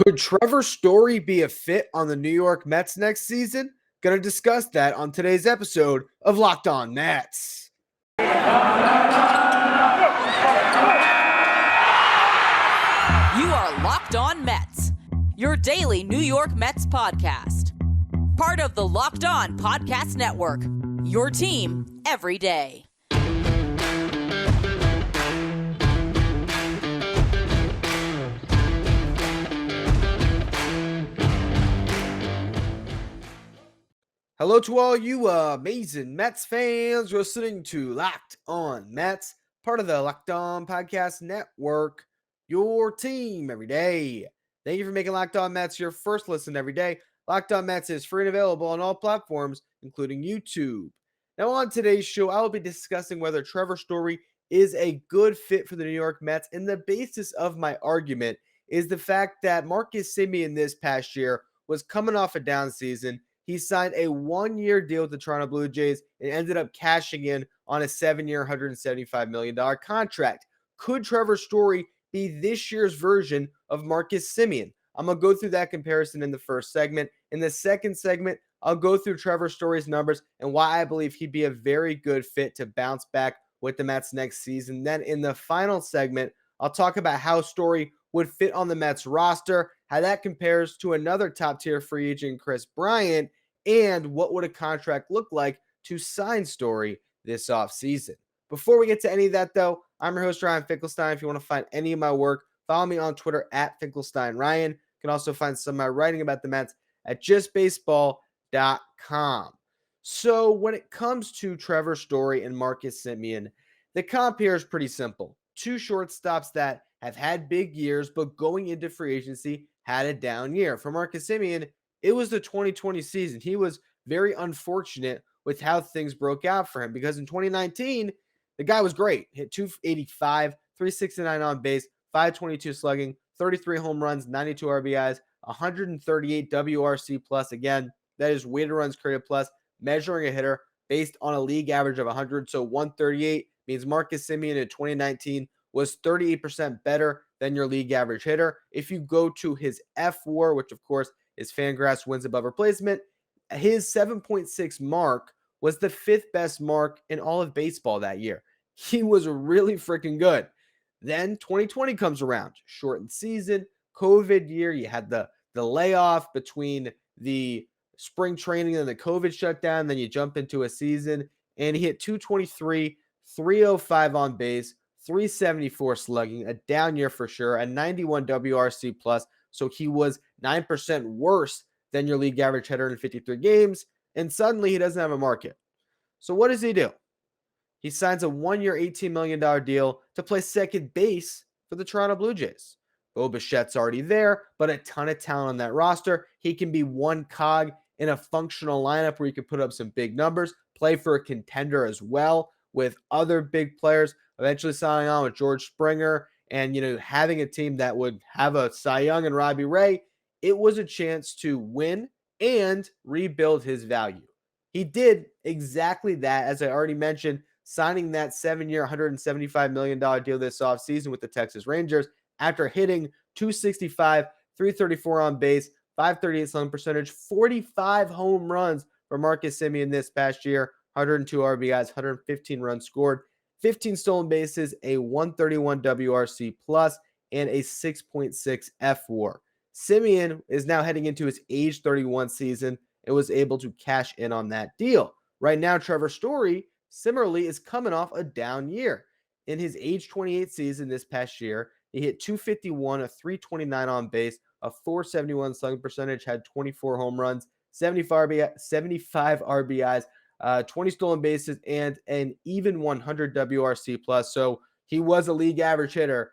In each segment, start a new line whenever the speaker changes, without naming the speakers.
Could Trevor Story be a fit on the New York Mets next season? Going to discuss that on today's episode of Locked On Mets.
You are Locked On Mets, your daily New York Mets podcast. Part of the Locked On Podcast Network, your team every day.
Hello to all you amazing Mets fans listening to Locked On Mets, part of the Locked On Podcast Network, your team every day. Thank you for making Locked On Mets your first listen every day. Locked On Mets is free and available on all platforms, including YouTube. Now on today's show, I will be discussing whether Trevor Story is a good fit for the New York Mets, and the basis of my argument is the fact that Marcus Semien this past year was coming off a down season. He signed a one-year deal with the Toronto Blue Jays and ended up cashing in on a 7-year, $175 million contract. Could Trevor Story be this year's version of Marcus Semien? I'm going to go through that comparison in the first segment. In the second segment, I'll go through Trevor Story's numbers and why I believe he'd be a very good fit to bounce back with the Mets next season. Then in the final segment, I'll talk about how Story would fit on the Mets roster, how that compares to another top-tier free agent, Kris Bryant, and what would a contract look like to sign Story this offseason. Before we get to any of that, though, I'm your host, Ryan Finkelstein. If you want to find any of my work, follow me on Twitter at FinkelsteinRyan. You can also find some of my writing about the Mets at justbaseball.com. So when it comes to Trevor Story and Marcus Semien, the comp here is pretty simple. Two shortstops that have had big years, but going into free agency had a down year. For Marcus Semien, it was the 2020 season. He was very unfortunate with how things broke out for him because in 2019, the guy was great. Hit 285, 369 on base, 522 slugging, 33 home runs, 92 RBIs, 138 WRC plus. Again, that is weighted runs created plus, measuring a hitter based on a league average of 100. So 138 means Marcus Semien in 2019 was 38% better than your league average hitter. If you go to his F-WAR, which of course is Fangraphs wins above replacement, his 7.6 mark was the fifth best mark in all of baseball that year. He was really freaking good. Then 2020 comes around, shortened season, COVID year. You had the layoff between the spring training and the COVID shutdown. Then you jump into a season and he hit 223, 305 on base, 374 slugging, a down year for sure, a 91 WRC plus. So he was 9% worse than your league average hitter in 53 games, and suddenly he doesn't have a market. So what does he do? He signs a one-year, $18 million deal to play second base for the Toronto Blue Jays. Bo Bichette's already there, but a ton of talent on that roster. He can be one cog in a functional lineup where you can put up some big numbers, play for a contender as well with other big players, eventually signing on with George Springer, and, having a team that would have a Cy Young and Robbie Ray. It was a chance to win and rebuild his value. He did exactly that, as I already mentioned, signing that 7-year, $175 million deal this offseason with the Texas Rangers after hitting 265, 334 on base, 538 slugging percentage, 45 home runs for Marcus Semien this past year, 102 RBIs, 115 runs scored, 15 stolen bases, a 131 WRC plus, and a 6.6 F-WAR. Semien is now heading into his age 31 season and was able to cash in on that deal. Right now, Trevor Story, similarly, is coming off a down year. In his age 28 season this past year, he hit 251, a 329 on base, a 471 slugging percentage, had 24 home runs, 75 RBIs, 20 stolen bases, and an even 100 WRC plus. So he was a league average hitter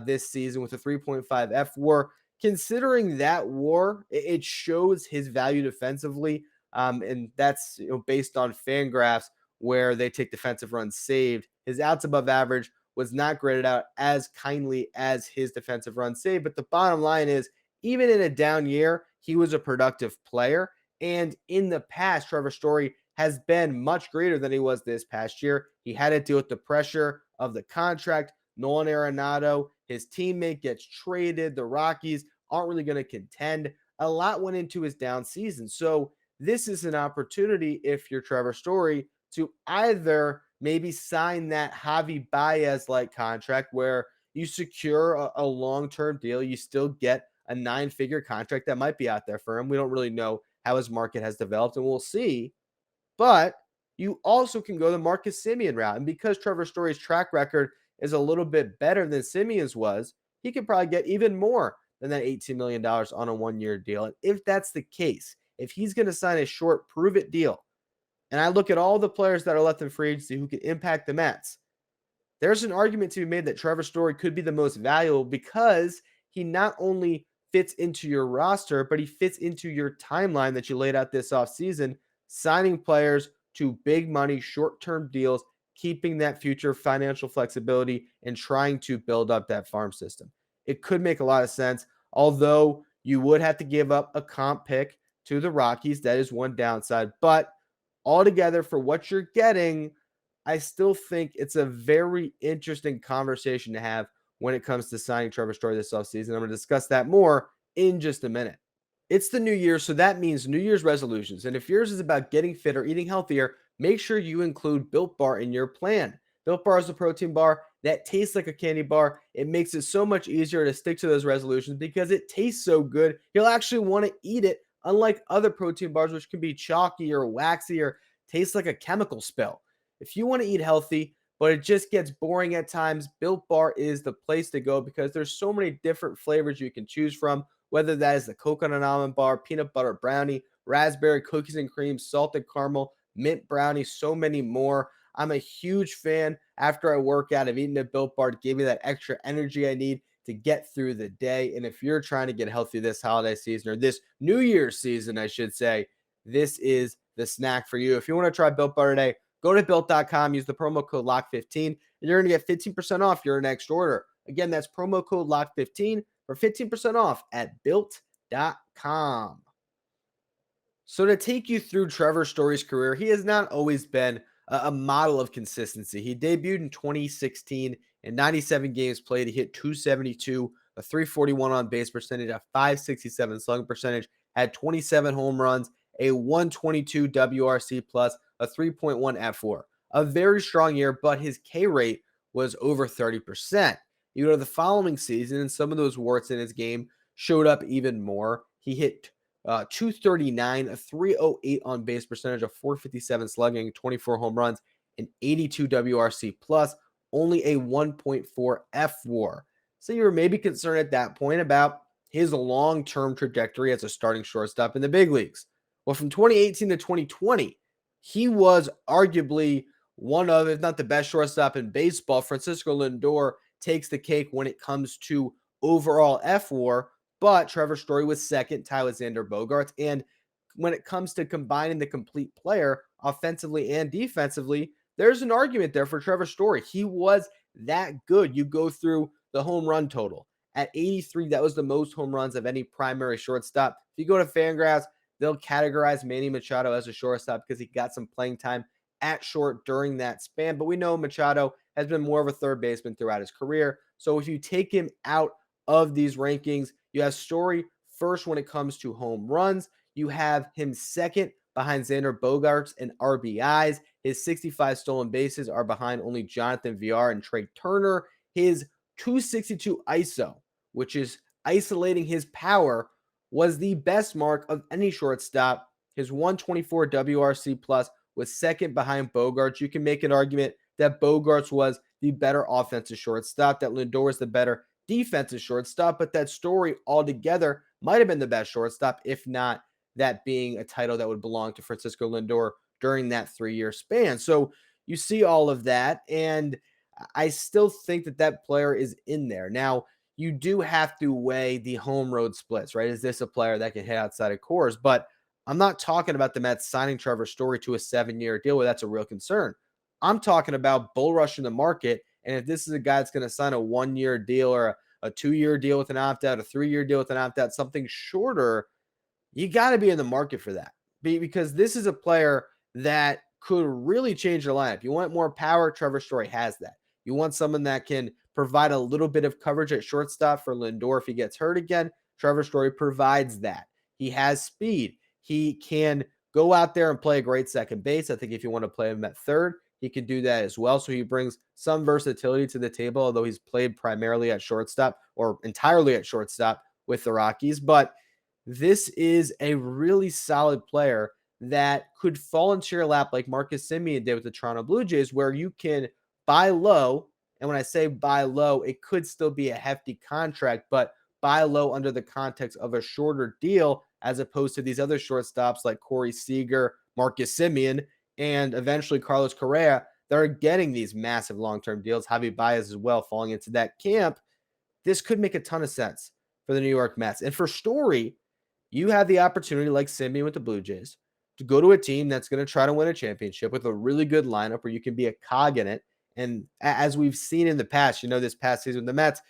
this season with a 3.5 F-WAR. Considering that WAR, it shows his value defensively, and that's based on Fangraphs where they take defensive runs saved. His outs above average was not graded out as kindly as his defensive runs saved, but the bottom line is, even in a down year, he was a productive player, and in the past, Trevor Story has been much greater than he was this past year. He had to deal with the pressure of the contract. Nolan Arenado, his teammate, gets traded. The Rockies aren't really going to contend. A lot went into his down season. So this is an opportunity, if you're Trevor Story, to either maybe sign that Javi Baez-like contract where you secure a long-term deal. You still get a 9-figure contract that might be out there for him. We don't really know how his market has developed, and we'll see. But you also can go the Marcus Semien route. And because Trevor Story's track record is a little bit better than Semien's was, he could probably get even more than that $18 million on a 1-year deal. And if that's the case, if he's going to sign a short prove-it deal, and I look at all the players that are left in free agency who can impact the Mets, there's an argument to be made that Trevor Story could be the most valuable because he not only fits into your roster, but he fits into your timeline that you laid out this offseason, signing players to big money, short-term deals, keeping that future financial flexibility, and trying to build up that farm system. It could make a lot of sense, although you would have to give up a comp pick to the Rockies. That is one downside. But altogether, for what you're getting, I still think it's a very interesting conversation to have when it comes to signing Trevor Story this offseason. I'm going to discuss that more in just a minute. It's the new year, so that means New Year's resolutions. And if yours is about getting fit or eating healthier, make sure you include Built Bar in your plan. Built Bar is a protein bar that tastes like a candy bar. It makes it so much easier to stick to those resolutions because it tastes so good. You'll actually want to eat it, unlike other protein bars, which can be chalky or waxy or taste like a chemical spill. If you want to eat healthy, but it just gets boring at times, Built Bar is the place to go because there's so many different flavors you can choose from, whether that is the coconut almond bar, peanut butter brownie, raspberry cookies and cream, salted caramel, mint brownie, so many more. I'm a huge fan after I work out of eating a Built Bar to give me that extra energy I need to get through the day. And if you're trying to get healthy this holiday season, or this New Year's season, I should say, this is the snack for you. If you want to try Built Bar today, go to built.com, use the promo code LOCK15, and you're going to get 15% off your next order. Again, that's promo code LOCK15 for 15% off at built.com. So to take you through Trevor Story's career, he has not always been a model of consistency. He debuted in 2016 in 97 games played. He hit 272, a 341 on base percentage, a 567 slugging percentage, had 27 home runs, a 122 WRC plus, a 3.1 F4. A very strong year, but his K rate was over 30%. You go to the following season, and some of those warts in his game showed up even more. He hit 239, a 308 on base percentage, a 457 slugging, 24 home runs, an 82 WRC plus, only a 1.4 F4. So you were maybe concerned at that point about his long-term trajectory as a starting shortstop in the big leagues. Well, from 2018 to 2020, he was arguably one of, if not the best shortstop in baseball. Francisco Lindor takes the cake when it comes to overall F4, but Trevor Story was second, tied with Xander Bogaerts. And when it comes to combining the complete player offensively and defensively, there's an argument there for Trevor Story. He was that good. You go through the home run total. At 83, that was the most home runs of any primary shortstop. If you go to Fangraphs, they'll categorize Manny Machado as a shortstop because he got some playing time at short during that span. But we know Machado has been more of a third baseman throughout his career. So if you take him out of these rankings, you have Story first when it comes to home runs. You have him second behind Xander Bogaerts and RBIs. His 65 stolen bases are behind only Jonathan Villar and Trey Turner. His 262 ISO, which is isolating his power, was the best mark of any shortstop. His 124 WRC plus was second behind Bogaerts. You can make an argument that Bogaerts was the better offensive shortstop, that Lindor was the better defensive shortstop, but that Story altogether might have been the best shortstop, if not that being a title that would belong to Francisco Lindor during that 3-year span. So you see all of that, and I still think that that player is in there. Now, you do have to weigh the home road splits, right? Is this a player that can hit outside of cores? But I'm not talking about the Mets signing Trevor Story to a 7-year deal where that's a real concern. I'm talking about bull rushing the market. And if this is a guy that's going to sign a 1-year deal or a 2-year deal with an opt-out, a 3-year deal with an opt-out, something shorter, you got to be in the market for that. Because this is a player that could really change your lineup. You want more power, Trevor Story has that. You want someone that can provide a little bit of coverage at shortstop for Lindor if he gets hurt again. Trevor Story provides that. He has speed. He can go out there and play a great second base. I think if you want to play him at third, he can do that as well. So he brings some versatility to the table, although he's played primarily at shortstop or entirely at shortstop with the Rockies. But this is a really solid player that could fall into your lap like Marcus Semien did with the Toronto Blue Jays, where you can buy low. And when I say buy low, it could still be a hefty contract, but buy low under the context of a shorter deal as opposed to these other shortstops like Corey Seager, Marcus Semien, and eventually Carlos Correa that are getting these massive long-term deals. Javi Baez as well falling into that camp. This could make a ton of sense for the New York Mets. And for Story, you have the opportunity, like Semien with the Blue Jays, to go to a team that's going to try to win a championship with a really good lineup where you can be a cog in it. And as we've seen in the past, this past season with the Mets,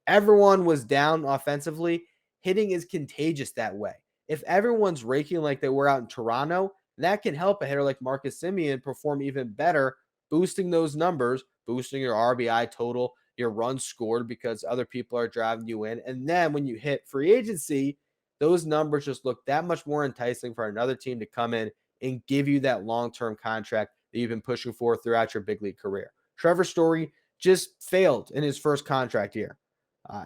everyone was down offensively. Hitting is contagious that way. If everyone's raking like they were out in Toronto, that can help a hitter like Marcus Semien perform even better, boosting those numbers, boosting your RBI total, your runs scored because other people are driving you in. And then when you hit free agency, those numbers just look that much more enticing for another team to come in and give you that long-term contract that you've been pushing for throughout your big league career. Trevor Story just failed in his first contract year.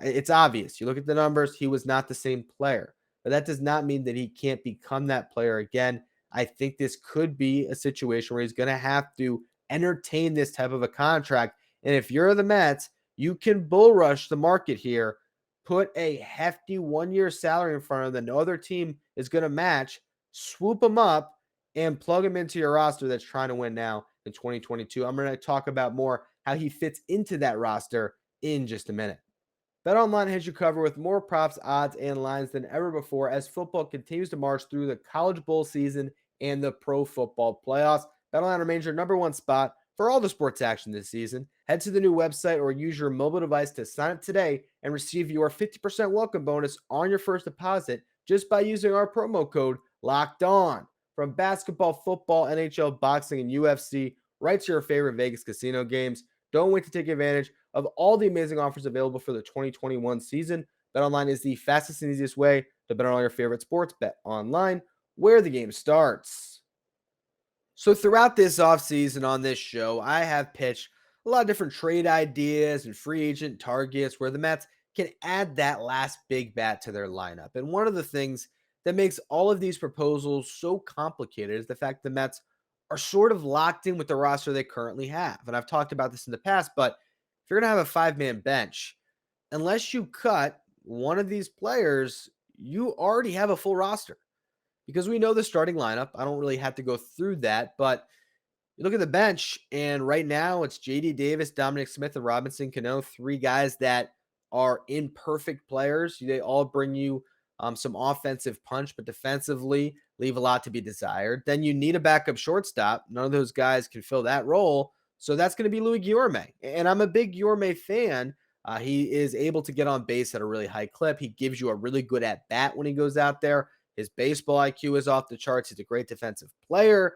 It's obvious. You look at the numbers, he was not the same player. But that does not mean that he can't become that player again. I think this could be a situation where he's going to have to entertain this type of a contract. And if you're the Mets, you can bull rush the market here, put a hefty 1-year salary in front of him that no other team is going to match, swoop him up, and plug him into your roster that's trying to win now in 2022. I'm going to talk about more how he fits into that roster in just a minute. BetOnline has you covered with more props, odds, and lines than ever before as football continues to march through the College Bowl season and the Pro Football Playoffs. BetOnline remains your number one spot for all the sports action this season. Head to the new website or use your mobile device to sign up today and receive your 50% welcome bonus on your first deposit just by using our promo code LOCKEDON. From basketball, football, NHL, boxing, and UFC, right to your favorite Vegas casino games. Don't wait to take advantage of all the amazing offers available for the 2021 season. BetOnline is the fastest and easiest way to bet on all your favorite sports. Bet online, where the game starts. So throughout this offseason on this show, I have pitched a lot of different trade ideas and free agent targets where the Mets can add that last big bat to their lineup. And one of the things that makes all of these proposals so complicated is the fact the Mets are sort of locked in with the roster they currently have. And I've talked about this in the past, but if you're going to have a 5-man bench, unless you cut one of these players, you already have a full roster because we know the starting lineup. I don't really have to go through that, but you look at the bench, and right now it's J.D. Davis, Dominic Smith, and Robinson Cano, 3 guys that are imperfect players. They all bring you some offensive punch, but defensively leave a lot to be desired. Then you need a backup shortstop. None of those guys can fill that role. So that's going to be Louis Guillorme. And I'm a big Guillorme fan. He is able to get on base at a really high clip. He gives you a really good at-bat when he goes out there. His baseball IQ is off the charts. He's a great defensive player.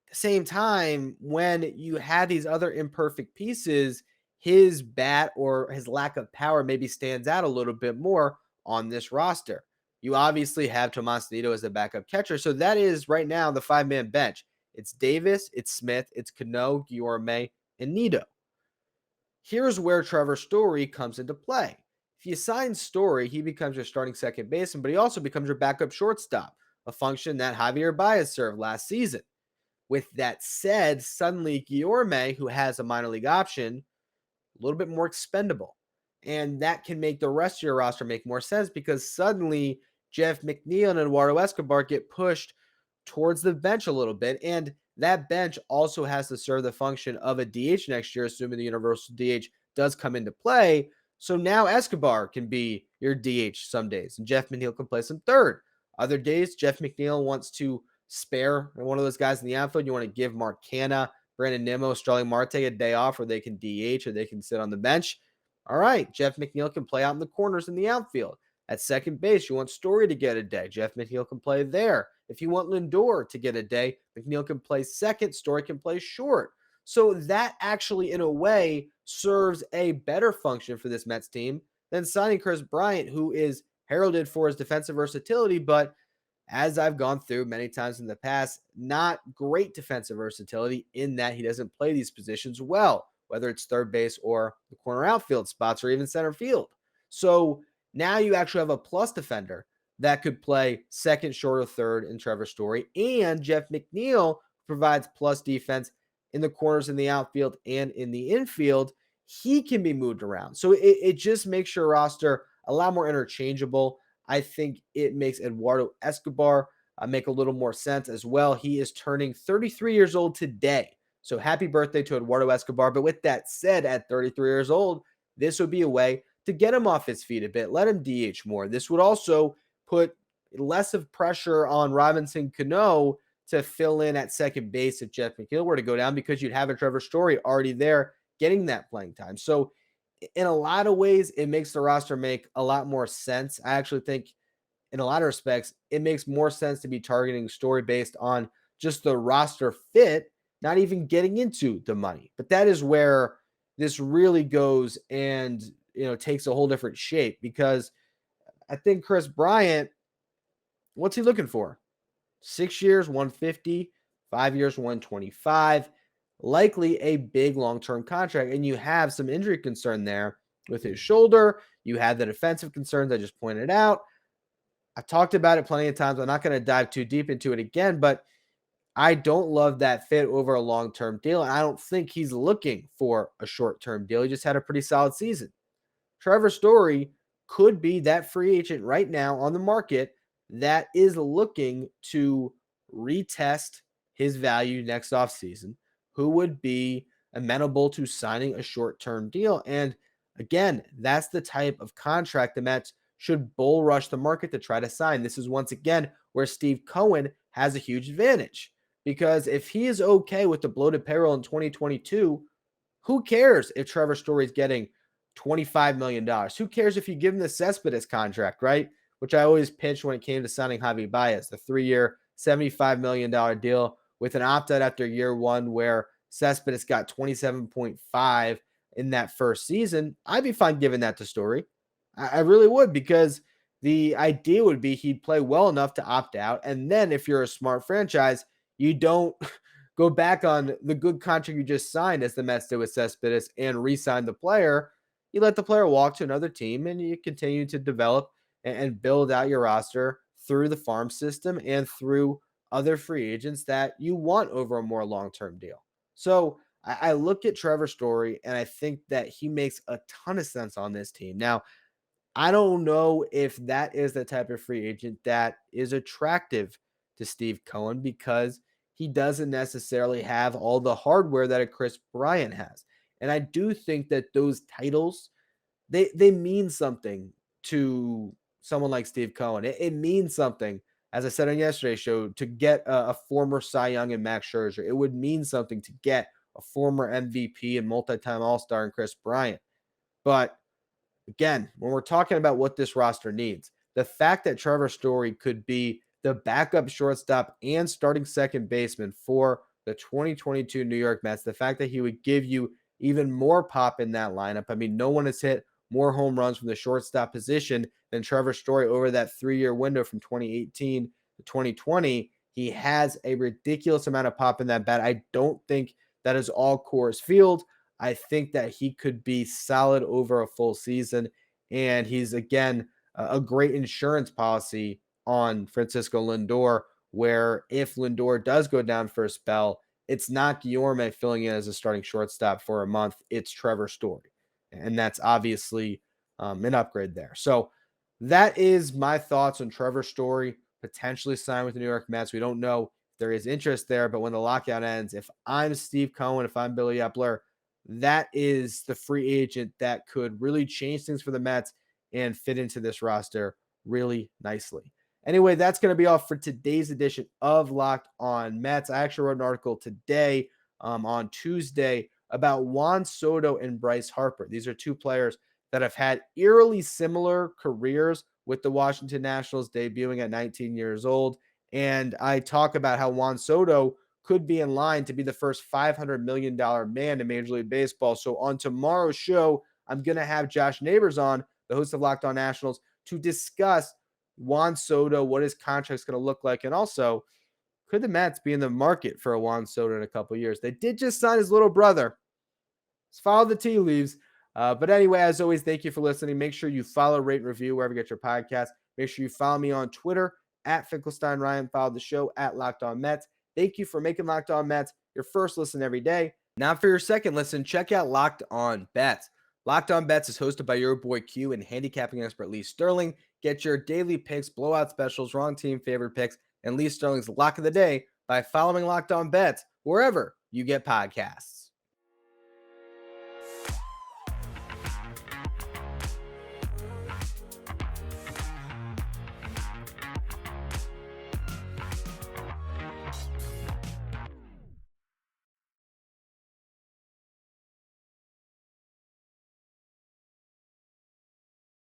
At the same time, when you have these other imperfect pieces, his bat or his lack of power maybe stands out a little bit more on this roster. You obviously have Tomas Nido as the backup catcher. So that is right now the 5-man bench. It's Davis, it's Smith, it's Cano, Guillorme, and Nido. Here's where Trevor Story comes into play. If you sign Story, he becomes your starting second baseman, but he also becomes your backup shortstop, a function that Javier Baez served last season. With that said, suddenly Guillorme, who has a minor league option, a little bit more expendable. And that can make the rest of your roster make more sense because suddenly Jeff McNeil and Eduardo Escobar get pushed towards the bench a little bit. And that bench also has to serve the function of a DH next year, assuming the universal DH does come into play. So now Escobar can be your DH some days, and Jeff McNeil can play some third. Other days, Jeff McNeil wants to spare one of those guys in the outfield. You want to give Mark Canha, Brandon Nimmo, Starling Marte a day off where they can DH or they can sit on the bench. All right, Jeff McNeil can play out in the corners in the outfield. At second base, you want Story to get a day. Jeff McNeil can play there. If you want Lindor to get a day, McNeil can play second, Story can play short. So that actually, in a way, serves a better function for this Mets team than signing Kris Bryant, who is heralded for his defensive versatility, but as I've gone through many times in the past, not great defensive versatility in that he doesn't play these positions well, whether it's third base or the corner outfield spots or even center field. So now you actually have a plus defender that could play second, short, or third in Trevor Story. And Jeff McNeil provides plus defense in the corners in the outfield and in the infield. He can be moved around. So it just makes your roster a lot more interchangeable. I think it makes Eduardo Escobar make a little more sense as well. He is turning 33 years old today. So happy birthday to Eduardo Escobar. But with that said, at 33 years old, this would be a way to get him off his feet a bit, let him DH more. This would also put less of pressure on Robinson Cano to fill in at second base if Jeff McNeil were to go down, because you'd have a Trevor Story already there getting that playing time. So in a lot of ways, it makes the roster make a lot more sense. I actually think in a lot of respects, it makes more sense to be targeting Story based on just the roster fit, not even getting into the money. But that is where this really goes and, takes a whole different shape, because I think Kris Bryant, what's he looking for? 6 years, 150, 5 years, 125, likely a big long-term contract. And you have some injury concern there with his shoulder. You have the defensive concerns I just pointed out. I talked about it plenty of times. I'm not going to dive too deep into it again, but I don't love that fit over a long-term deal. And I don't think he's looking for a short-term deal. He just had a pretty solid season. Trevor Story could be that free agent right now on the market that is looking to retest his value next offseason, who would be amenable to signing a short-term deal. And again, that's the type of contract the Mets should bull rush the market to try to sign. This is once again where Steve Cohen has a huge advantage, because if he is okay with the bloated payroll in 2022, who cares if Trevor Story is getting $25 million? Who cares if you give him the Cespedes contract, right? Which I always pitched when it came to signing Javi Baez, the 3-year, $75 million deal with an opt-out after year one, where Cespedes got 27.5 in that first season. I'd be fine giving that to Story. I really would, because the idea would be he'd play well enough to opt out. And then if you're a smart franchise, you don't go back on the good contract you just signed, as the Mets did with Cespedes, and re-sign the player. You let the player walk to another team, and you continue to develop and build out your roster through the farm system and through other free agents that you want over a more long-term deal. So I look at Trevor Story, and I think that he makes a ton of sense on this team. Now, I don't know if that is the type of free agent that is attractive to Steve Cohen, because he doesn't necessarily have all the hardware that a Kris Bryant has. And I do think that those titles, they mean something to someone like Steve Cohen. It means something, as I said on yesterday's show, to get a former Cy Young and Max Scherzer. It would mean something to get a former MVP and multi-time All-Star in Kris Bryant. But again, when we're talking about what this roster needs, the fact that Trevor Story could be the backup shortstop and starting second baseman for the 2022 New York Mets, the fact that he would give you even more pop in that lineup. I mean, no one has hit more home runs from the shortstop position than Trevor Story over that 3-year window from 2018 to 2020. He has a ridiculous amount of pop in that bat. I don't think that is all Coors Field. I think that he could be solid over a full season. And he's, again, a great insurance policy on Francisco Lindor, where if Lindor does go down for a spell, it's not Guillorme filling in as a starting shortstop for a month. It's Trevor Story. And that's obviously an upgrade there. So that is my thoughts on Trevor Story potentially sign with the New York Mets. We don't know if there is interest there, but when the lockout ends, if I'm Steve Cohen, if I'm Billy Epler, that is the free agent that could really change things for the Mets and fit into this roster really nicely. Anyway, that's going to be all for today's edition of Locked On Mets. I actually wrote an article today on Tuesday about Juan Soto and Bryce Harper. These are two players that have had eerily similar careers, with the Washington Nationals debuting at 19 years old. And I talk about how Juan Soto could be in line to be the first $500 million man in Major League Baseball. So on tomorrow's show, I'm going to have Josh Neighbors on, the host of Locked On Nationals, to discuss Juan Soto, what his contract's going to look like, and also could the Mets be in the market for a Juan Soto in a couple years? They did just sign his little brother. Let's follow the tea leaves. But anyway, as always, thank you for listening. Make sure you follow, rate, and review wherever you get your podcast. Make sure you follow me on Twitter at Finkelstein Ryan. Follow the show at Locked On Mets. Thank you for making Locked On Mets your first listen every day. Now for your second listen, check out Locked On Bets. Locked On Bets is hosted by your boy Q and handicapping expert Lee Sterling. Get your daily picks, blowout specials, wrong team favorite picks, and Lee Sterling's lock of the day by following Locked On Bets wherever you get podcasts.